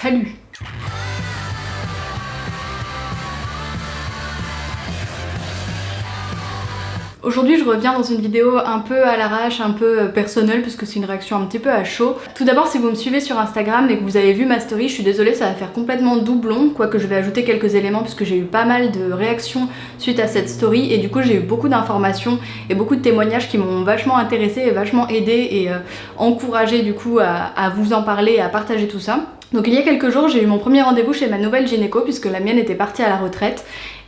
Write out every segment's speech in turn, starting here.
Salut! Aujourd'hui je reviens dans une vidéo un peu à l'arrache, un peu personnelle parce que c'est une réaction un petit peu à chaud. Tout d'abord, si vous me suivez sur Instagram et que vous avez vu ma story, je suis désolée, ça va faire complètement doublon, quoique je vais ajouter quelques éléments puisque j'ai eu pas mal de réactions suite à cette story et du coup j'ai eu beaucoup d'informations et beaucoup de témoignages qui m'ont vachement intéressée et vachement aidée et encouragée du coup à vous en parler et à partager tout ça. Donc il y a quelques jours, j'ai eu mon premier rendez-vous chez ma nouvelle gynéco puisque la mienne était partie à la retraite.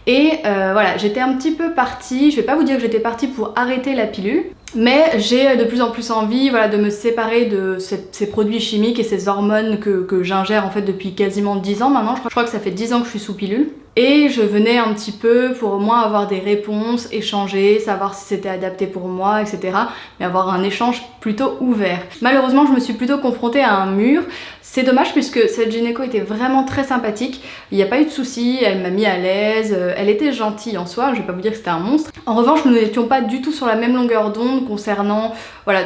Et voilà, j'étais un petit peu partie, je vais pas vous dire que j'étais partie pour arrêter la pilule, mais j'ai de plus en plus envie de me séparer de ces produits chimiques et ces hormones que j'ingère en fait depuis quasiment 10 ans maintenant. Je crois que ça fait 10 ans que je suis sous pilule. Et je venais un petit peu pour au moins avoir des réponses, échanger, savoir si c'était adapté pour moi, etc. Mais avoir un échange plutôt ouvert. Malheureusement, je me suis plutôt confrontée à un mur. C'est dommage puisque cette gynéco était vraiment très sympathique. Il n'y a pas eu de soucis, elle m'a mis à l'aise, elle était gentille en soi, je vais pas vous dire que c'était un monstre. En revanche, nous n'étions pas du tout sur la même longueur d'onde concernant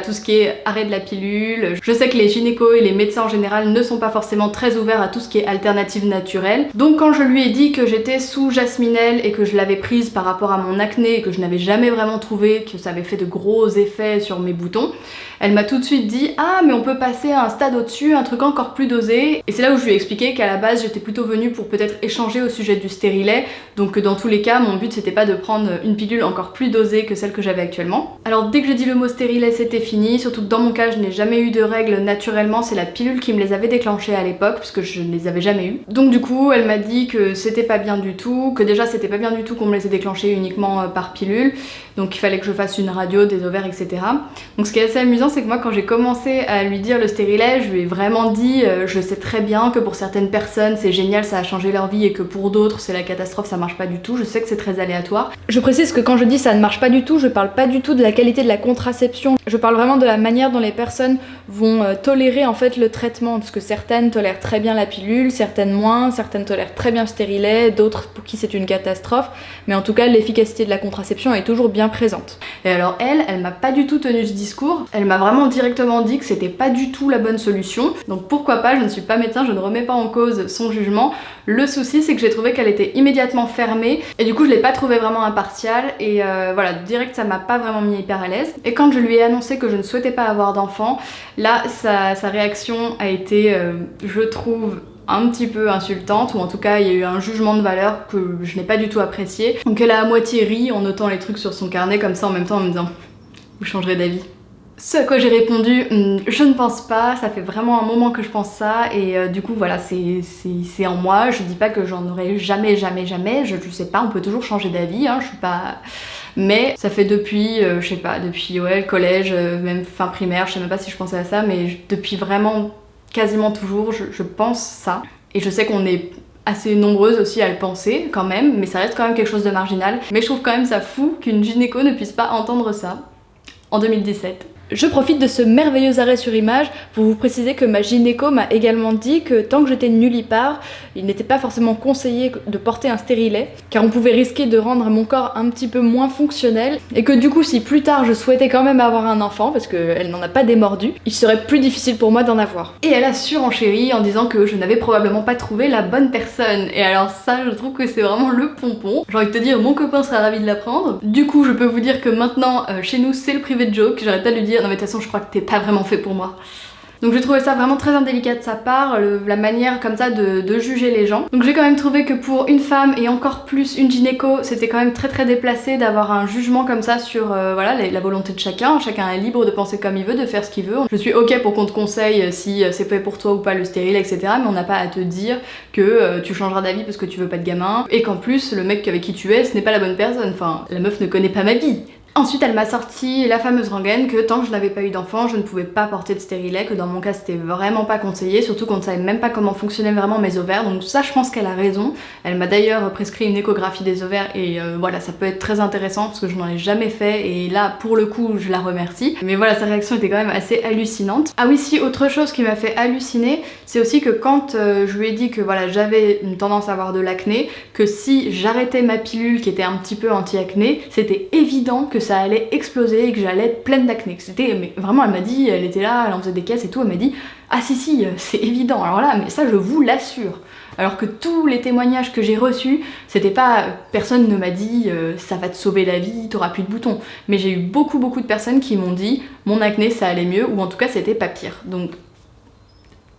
tout ce qui est arrêt de la pilule. Je sais que les gynécos et les médecins en général ne sont pas forcément très ouverts à tout ce qui est alternative naturelle. Donc quand je lui ai dit que j'étais sous Jasminelle et que je l'avais prise par rapport à mon acné et que je n'avais jamais vraiment trouvé que ça avait fait de gros effets sur mes boutons, elle m'a tout de suite dit « Ah mais on peut passer à un stade au-dessus, un truc encore plus dosé ». Et c'est là où je lui ai expliqué qu'à la base j'étais plutôt venue pour peut-être échanger au sujet du stérilet, donc que dans tous les cas mon but c'était pas de prendre une pilule encore plus dosée que celle que j'avais actuellement. Alors dès que j'ai dit le mot stérilet c'était fini, surtout que dans mon cas je n'ai jamais eu de règles naturellement, c'est la pilule qui me les avait déclenchées à l'époque puisque je ne les avais jamais eues. Donc du coup elle m'a dit que c'était pas bien du tout, que déjà c'était pas bien du tout qu'on me les ait déclenchées uniquement par pilule, donc il fallait que je fasse une radio des ovaires, etc. Donc ce qui est assez amusant, c'est que moi quand j'ai commencé à lui dire le stérilet, je lui ai vraiment dit je sais très bien que pour certaines personnes c'est génial, ça a changé leur vie et que pour d'autres c'est la catastrophe, ça marche pas du tout, je sais que c'est très aléatoire. Je précise que quand je dis ça ne marche pas du tout, je parle pas du tout de la qualité de la contraception, je parle vraiment de la manière dont les personnes vont tolérer en fait le traitement, parce que certaines tolèrent très bien la pilule, certaines moins, certaines tolèrent très bien le stérilet, d'autres pour qui c'est une catastrophe, mais en tout cas l'efficacité de la contraception est toujours bien présente. Et alors elle m'a pas du tout tenu ce discours, elle m'a vraiment directement dit que c'était pas du tout la bonne solution, donc pourquoi pas, je ne suis pas médecin, je ne remets pas en cause son jugement. Le souci c'est que j'ai trouvé qu'elle était immédiatement fermée, et du coup je l'ai pas trouvé vraiment impartiale, et direct ça m'a pas vraiment mis hyper à l'aise. Et quand je lui ai annoncé que je ne souhaitais pas avoir d'enfant, là sa réaction a été, je trouve, un petit peu insultante, ou en tout cas il y a eu un jugement de valeur que je n'ai pas du tout apprécié. Donc elle a à moitié ri en notant les trucs sur son carnet comme ça en même temps en me disant « Vous changerez d'avis ». Ce à quoi j'ai répondu « Je ne pense pas, ça fait vraiment un moment que je pense ça et du coup voilà c'est en moi, je dis pas que j'en aurai jamais, je sais pas, on peut toujours changer d'avis, hein, je suis pas... Mais ça fait depuis, je sais pas, depuis le collège, même fin primaire, je sais même pas si je pensais à ça, mais depuis vraiment quasiment toujours, je pense ça. Et je sais qu'on est assez nombreuses aussi à le penser quand même, mais ça reste quand même quelque chose de marginal. Mais je trouve quand même ça fou qu'une gynéco ne puisse pas entendre ça en 2017. Je profite de ce merveilleux arrêt sur image pour vous préciser que ma gynéco m'a également dit que tant que j'étais nullipare, il n'était pas forcément conseillé de porter un stérilet, car on pouvait risquer de rendre mon corps un petit peu moins fonctionnel, et que du coup si plus tard je souhaitais quand même avoir un enfant, parce qu'elle n'en a pas démordu, il serait plus difficile pour moi d'en avoir. Et elle a surenchéri en disant que je n'avais probablement pas trouvé la bonne personne, et alors ça je trouve que c'est vraiment le pompon. J'ai envie de te dire, mon copain sera ravi de l'apprendre. Du coup je peux vous dire que maintenant chez nous c'est le privé de joke, j'arrête pas de lui dire non mais de toute façon je crois que t'es pas vraiment fait pour moi. Donc j'ai trouvé ça vraiment très indélicat de sa part, la manière comme ça de juger les gens. Donc j'ai quand même trouvé que pour une femme et encore plus une gynéco, c'était quand même très déplacé d'avoir un jugement comme ça sur la volonté de chacun. Chacun est libre de penser comme il veut, de faire ce qu'il veut. Je suis ok pour qu'on te conseille si c'est fait pour toi ou pas le stérile, etc. Mais on n'a pas à te dire que tu changeras d'avis parce que tu veux pas de gamin et qu'en plus le mec avec qui tu es, ce n'est pas la bonne personne. Enfin, la meuf ne connaît pas ma vie. Ensuite, elle m'a sorti la fameuse rengaine que tant que je n'avais pas eu d'enfant, je ne pouvais pas porter de stérilet, que dans mon cas c'était vraiment pas conseillé, surtout qu'on ne savait même pas comment fonctionnaient vraiment mes ovaires, donc ça je pense qu'elle a raison. Elle m'a d'ailleurs prescrit une échographie des ovaires et ça peut être très intéressant parce que je n'en ai jamais fait et là pour le coup je la remercie. Mais voilà, sa réaction était quand même assez hallucinante. Ah oui, si, autre chose qui m'a fait halluciner, c'est aussi que quand je lui ai dit que j'avais une tendance à avoir de l'acné, que si j'arrêtais ma pilule qui était un petit peu anti-acné, c'était évident que ça allait exploser et que j'allais être pleine d'acné. C'était, mais vraiment, elle m'a dit, elle était là, elle en faisait des caisses et tout, elle m'a dit ah si, c'est évident, alors là, mais ça je vous l'assure. Alors que tous les témoignages que j'ai reçus, c'était pas, personne ne m'a dit ça va te sauver la vie, t'auras plus de boutons. Mais j'ai eu beaucoup de personnes qui m'ont dit mon acné ça allait mieux, ou en tout cas c'était pas pire. Donc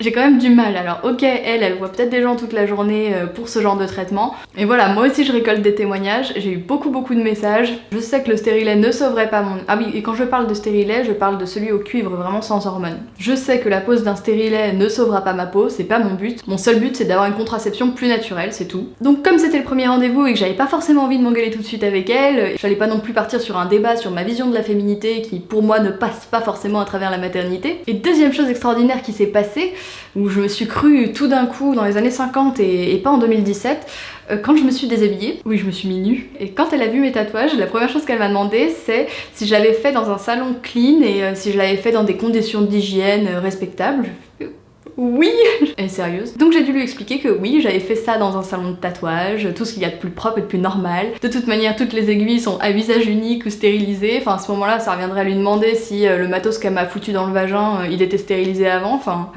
j'ai quand même du mal. Alors ok, elle voit peut-être des gens toute la journée pour ce genre de traitement. Et voilà, moi aussi je récolte des témoignages, j'ai eu beaucoup de messages. Je sais que le stérilet ne sauverait pas mon... Ah oui, et quand je parle de stérilet, je parle de celui au cuivre, vraiment sans hormones. Je sais que la pose d'un stérilet ne sauvera pas ma peau, c'est pas mon but. Mon seul but c'est d'avoir une contraception plus naturelle, c'est tout. Donc comme c'était le premier rendez-vous et que j'avais pas forcément envie de m'engueuler tout de suite avec elle, j'allais pas non plus partir sur un débat sur ma vision de la féminité qui pour moi ne passe pas forcément à travers la maternité. Et deuxième chose extraordinaire qui s'est passée, où je me suis crue tout d'un coup dans les années 50 et pas en 2017, quand je me suis déshabillée, oui je me suis mis nue, et quand elle a vu mes tatouages, la première chose qu'elle m'a demandé c'est si je l'avais fait dans un salon clean et si je l'avais fait dans des conditions d'hygiène respectables. Oui. Elle est sérieuse. Donc j'ai dû lui expliquer que oui, j'avais fait ça dans un salon de tatouage, tout ce qu'il y a de plus propre et de plus normal. De toute manière, toutes les aiguilles sont à visage unique ou stérilisées. Enfin, à ce moment-là, ça reviendrait à lui demander si le matos qu'elle m'a foutu dans le vagin, il était stérilisé avant. Enfin...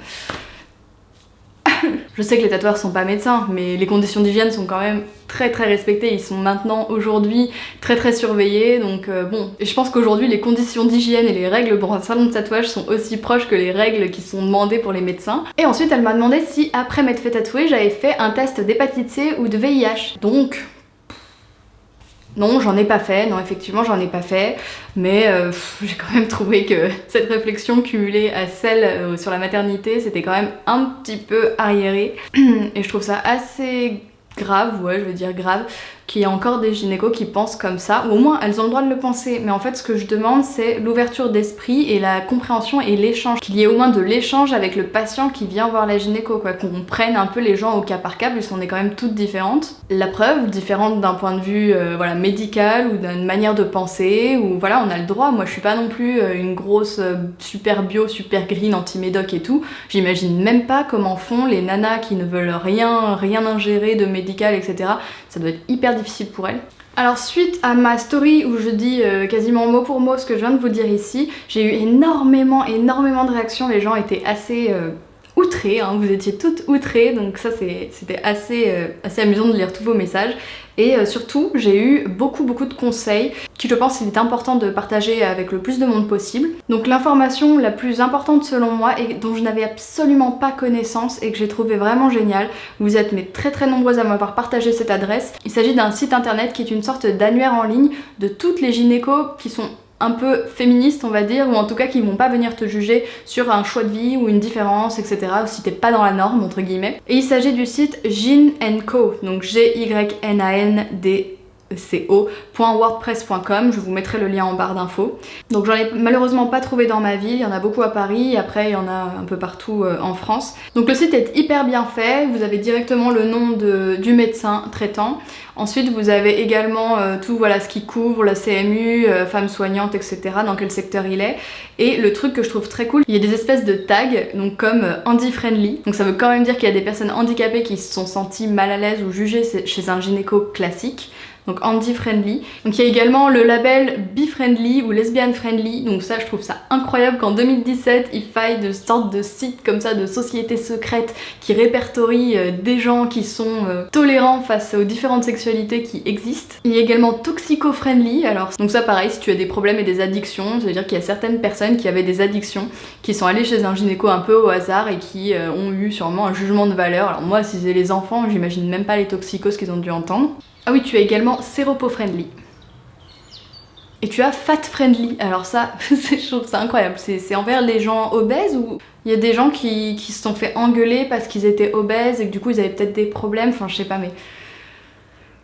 Je sais que les tatoueurs sont pas médecins, mais les conditions d'hygiène sont quand même très respectées. Ils sont maintenant, aujourd'hui, très surveillés, donc bon. Et je pense qu'aujourd'hui, les conditions d'hygiène et les règles pour un salon de tatouage sont aussi proches que les règles qui sont demandées pour les médecins. Et ensuite, elle m'a demandé si, après m'être fait tatouer, j'avais fait un test d'hépatite C ou de VIH. Donc... non, j'en ai pas fait, non effectivement j'en ai pas fait, mais j'ai quand même trouvé que cette réflexion cumulée à celle sur la maternité, c'était quand même un petit peu arriéré, et je trouve ça assez grave, ouais je veux dire grave, qu'il y ait encore des gynécos qui pensent comme ça, ou au moins elles ont le droit de le penser, mais en fait ce que je demande c'est l'ouverture d'esprit et la compréhension et l'échange, qu'il y ait au moins de l'échange avec le patient qui vient voir la gynéco, quoi, qu'on prenne un peu les gens au cas par cas, puisqu'on est quand même toutes différentes. La preuve, différente d'un point de vue voilà, médical ou d'une manière de penser, ou voilà, on a le droit, moi je suis pas non plus une grosse super bio, super green, anti-médoc et tout, j'imagine même pas comment font les nanas qui ne veulent rien ingérer de médical, etc. Ça doit être hyper difficile pour elles. Alors suite à ma story où je dis quasiment mot pour mot ce que je viens de vous dire ici, j'ai eu énormément de réactions, les gens étaient assez outrés, hein, vous étiez toutes outrées, donc ça c'était assez amusant de lire tous vos messages. Et surtout, j'ai eu beaucoup de conseils qui je pense qu'il est important de partager avec le plus de monde possible. Donc l'information la plus importante selon moi et dont je n'avais absolument pas connaissance et que j'ai trouvé vraiment génial, vous êtes mais très nombreuses à m'avoir partagé cette adresse. Il s'agit d'un site internet qui est une sorte d'annuaire en ligne de toutes les gynécos qui sont un peu féministes on va dire, ou en tout cas qui vont pas venir te juger sur un choix de vie ou une différence etc, ou si t'es pas dans la norme entre guillemets. Et il s'agit du site Gyn & Co, donc GYNANDCO.wordpress.com, je vous mettrai le lien en barre d'infos. Donc j'en ai malheureusement pas trouvé dans ma ville, il y en a beaucoup à Paris, et après il y en a un peu partout en France. Donc le site est hyper bien fait, vous avez directement le nom du médecin traitant. Ensuite vous avez également tout voilà, ce qui couvre la CMU, femme soignante, etc. dans quel secteur il est. Et le truc que je trouve très cool, il y a des espèces de tags, donc comme handy-friendly. Donc ça veut quand même dire qu'il y a des personnes handicapées qui se sont senties mal à l'aise ou jugées chez un gynéco classique. Donc handy-friendly. Donc il y a également le label bi-friendly ou lesbian-friendly. Donc ça je trouve ça incroyable qu'en 2017 il faille de sorte de sites comme ça, de sociétés secrètes qui répertorient des gens qui sont tolérants face aux différentes sexualités qui existent. Il y a également toxico-friendly. Alors donc ça pareil, si tu as des problèmes et des addictions, ça veut dire qu'il y a certaines personnes qui avaient des addictions, qui sont allées chez un gynéco un peu au hasard et qui ont eu sûrement un jugement de valeur. Alors moi si c'est les enfants, j'imagine même pas les toxicos qu'ils ont dû entendre. Ah oui, tu as également séropo-friendly. Et tu as fat-friendly. Alors ça, je trouve ça incroyable. C'est envers les gens obèses ou il y a des gens qui se sont fait engueuler parce qu'ils étaient obèses et que du coup ils avaient peut-être des problèmes, enfin je sais pas mais...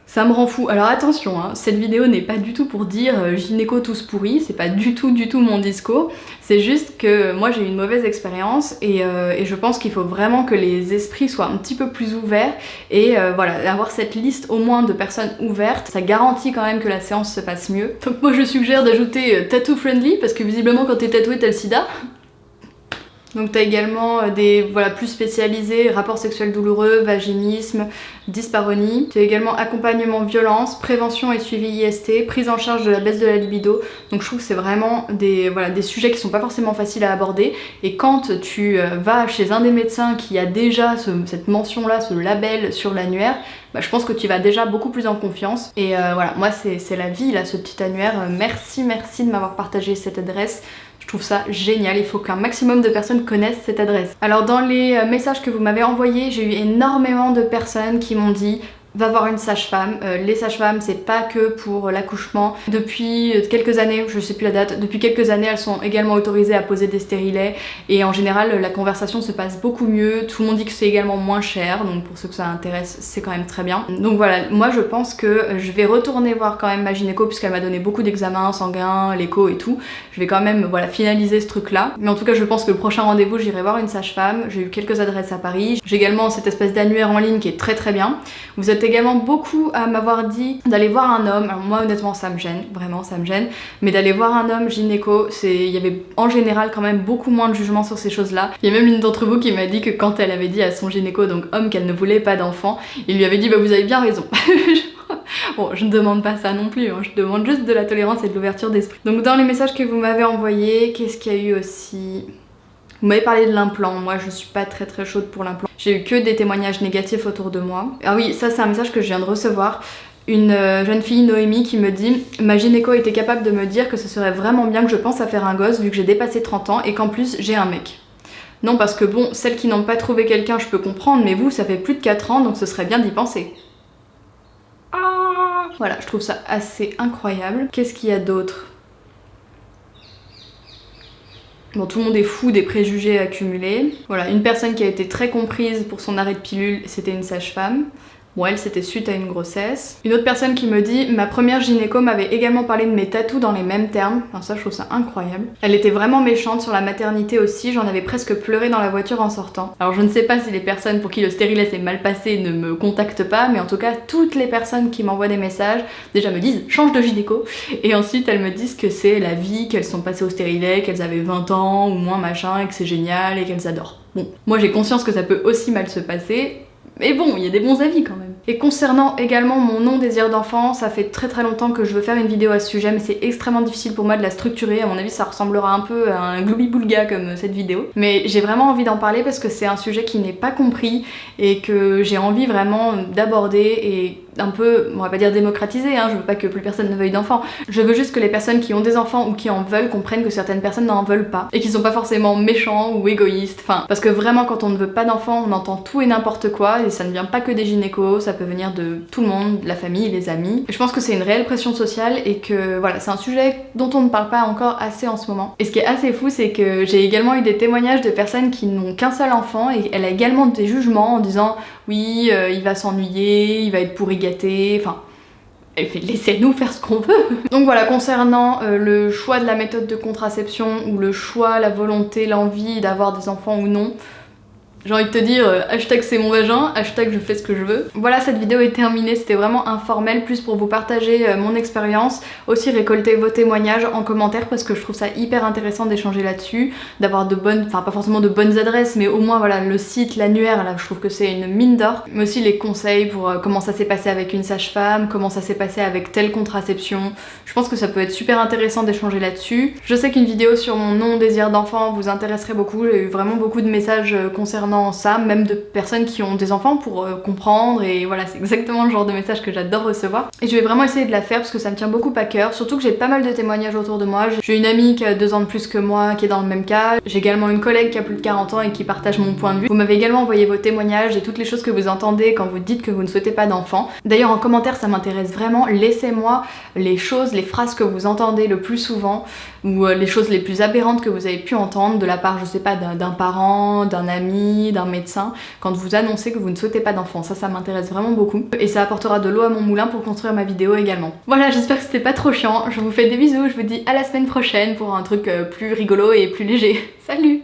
ça me rend fou. Alors attention, hein, cette vidéo n'est pas du tout pour dire gynéco tous pourris, c'est pas du tout mon discours, c'est juste que moi j'ai eu une mauvaise expérience et je pense qu'il faut vraiment que les esprits soient un petit peu plus ouverts et voilà, avoir cette liste au moins de personnes ouvertes, ça garantit quand même que la séance se passe mieux. Donc moi je suggère d'ajouter tattoo friendly parce que visiblement quand t'es tatoué t'as le sida. Donc t'as également des plus spécialisés, rapports sexuels douloureux, vaginisme, dyspareunie. T'as également accompagnement violence, prévention et suivi IST, prise en charge de la baisse de la libido. Donc je trouve que c'est vraiment des sujets qui sont pas forcément faciles à aborder. Et quand tu vas chez un des médecins qui a déjà cette mention-là, ce label sur l'annuaire, je pense que tu vas déjà beaucoup plus en confiance. Et voilà, moi c'est la vie là, ce petit annuaire. Merci de m'avoir partagé cette adresse. Je trouve ça génial, il faut qu'un maximum de personnes connaissent cette adresse. Alors dans les messages que vous m'avez envoyés, j'ai eu énormément de personnes qui m'ont dit va voir une sage-femme. Les sages-femmes, c'est pas que pour l'accouchement. Depuis quelques années, je sais plus la date, depuis quelques années, elles sont également autorisées à poser des stérilets et en général, la conversation se passe beaucoup mieux. Tout le monde dit que c'est également moins cher, donc pour ceux que ça intéresse, c'est quand même très bien. Donc voilà, moi je pense que je vais retourner voir quand même ma gynéco puisqu'elle m'a donné beaucoup d'examens sanguins, l'écho et tout. Je vais quand même finaliser ce truc-là. Mais en tout cas, je pense que le prochain rendez-vous, j'irai voir une sage-femme. J'ai eu quelques adresses à Paris. J'ai également cette espèce d'annuaire en ligne qui est très bien. Vous êtes également beaucoup à m'avoir dit d'aller voir un homme. Alors moi honnêtement ça me gêne, vraiment ça me gêne, mais d'aller voir un homme gynéco, il y avait en général quand même beaucoup moins de jugement sur ces choses là. Il y a même l'une d'entre vous qui m'a dit que quand elle avait dit à son gynéco, donc homme, qu'elle ne voulait pas d'enfant, il lui avait dit vous avez bien raison. Bon, je ne demande pas ça non plus, hein. Je demande juste de la tolérance et de l'ouverture d'esprit. Donc dans les messages que vous m'avez envoyés, qu'est-ce qu'il y a eu aussi? Vous m'avez parlé de l'implant, moi je suis pas très chaude pour l'implant. J'ai eu que des témoignages négatifs autour de moi. Ah oui, ça c'est un message que je viens de recevoir. Une jeune fille, Noémie, qui me dit « Ma gynéco était capable de me dire que ce serait vraiment bien que je pense à faire un gosse vu que j'ai dépassé 30 ans et qu'en plus j'ai un mec. » Non parce que bon, celles qui n'ont pas trouvé quelqu'un je peux comprendre, mais vous ça fait plus de 4 ans donc ce serait bien d'y penser. Ah voilà, je trouve ça assez incroyable. Qu'est-ce qu'il y a d'autre? Bon, tout le monde est fou des préjugés accumulés. Voilà, une personne qui a été très comprise pour son arrêt de pilule, c'était une sage-femme. Bon, elle, c'était suite à une grossesse. Une autre personne qui me dit « Ma première gynéco m'avait également parlé de mes tatous dans les mêmes termes. » Enfin, ça, je trouve ça incroyable. Elle était vraiment méchante sur la maternité aussi. J'en avais presque pleuré dans la voiture en sortant. Alors, je ne sais pas si les personnes pour qui le stérilet s'est mal passé ne me contactent pas, mais en tout cas, toutes les personnes qui m'envoient des messages, déjà me disent « Change de gynéco ». Et ensuite, elles me disent que c'est la vie, qu'elles sont passées au stérilet, qu'elles avaient 20 ans ou moins machin, et que c'est génial et qu'elles adorent. Bon, moi j'ai conscience que ça peut aussi mal se passer. Mais bon, il y a des bons avis quand même. Et concernant également mon non-désir d'enfant, ça fait très longtemps que je veux faire une vidéo à ce sujet, mais c'est extrêmement difficile pour moi de la structurer. À mon avis, ça ressemblera un peu à un gloubi-boulga comme cette vidéo. Mais j'ai vraiment envie d'en parler parce que c'est un sujet qui n'est pas compris et que j'ai envie vraiment d'aborder et un peu, on va pas dire démocratiser, hein, je veux pas que plus personne ne veuille d'enfants. Je veux juste que les personnes qui ont des enfants ou qui en veulent comprennent que certaines personnes n'en veulent pas et qu'ils sont pas forcément méchants ou égoïstes. Enfin, parce que vraiment quand on ne veut pas d'enfants, on entend tout et n'importe quoi et ça ne vient pas que des gynécos, ça peut venir de tout le monde, de la famille, les amis. Et je pense que c'est une réelle pression sociale et que voilà, c'est un sujet dont on ne parle pas encore assez en ce moment. Et ce qui est assez fou, c'est que j'ai également eu des témoignages de personnes qui n'ont qu'un seul enfant et elle a également des jugements en disant oui, il va s'ennuyer, il va être pourri gâté, enfin... Elle fait laissez-nous faire ce qu'on veut. Donc voilà, concernant le choix de la méthode de contraception ou le choix, la volonté, l'envie d'avoir des enfants ou non, j'ai envie de te dire hashtag c'est mon vagin, hashtag je fais ce que je veux. Voilà, cette vidéo est terminée, c'était vraiment informel, plus pour vous partager mon expérience, aussi récolter vos témoignages en commentaire parce que je trouve ça hyper intéressant d'échanger là-dessus, d'avoir de bonnes, enfin pas forcément de bonnes adresses, mais au moins voilà, le site, l'annuaire, là je trouve que c'est une mine d'or, mais aussi les conseils pour comment ça s'est passé avec une sage-femme, comment ça s'est passé avec telle contraception. Je pense que ça peut être super intéressant d'échanger là-dessus. Je sais qu'une vidéo sur mon non-désir d'enfant vous intéresserait beaucoup, j'ai eu vraiment beaucoup de messages concernant ça, même de personnes qui ont des enfants pour comprendre et voilà, c'est exactement le genre de message que j'adore recevoir et je vais vraiment essayer de la faire parce que ça me tient beaucoup à cœur, surtout que j'ai pas mal de témoignages autour de moi. J'ai une amie qui a 2 ans de plus que moi qui est dans le même cas, j'ai également une collègue qui a plus de 40 ans et qui partage mon point de vue. Vous m'avez également envoyé vos témoignages et toutes les choses que vous entendez quand vous dites que vous ne souhaitez pas d'enfants. D'ailleurs en commentaire ça m'intéresse vraiment, laissez-moi les choses, les phrases que vous entendez le plus souvent ou les choses les plus aberrantes que vous avez pu entendre de la part, je sais pas, d'un parent, d'un ami, d'un médecin, quand vous annoncez que vous ne souhaitez pas d'enfant. Ça m'intéresse vraiment beaucoup. Et ça apportera de l'eau à mon moulin pour construire ma vidéo également. Voilà, j'espère que c'était pas trop chiant. Je vous fais des bisous, je vous dis à la semaine prochaine pour un truc plus rigolo et plus léger. Salut!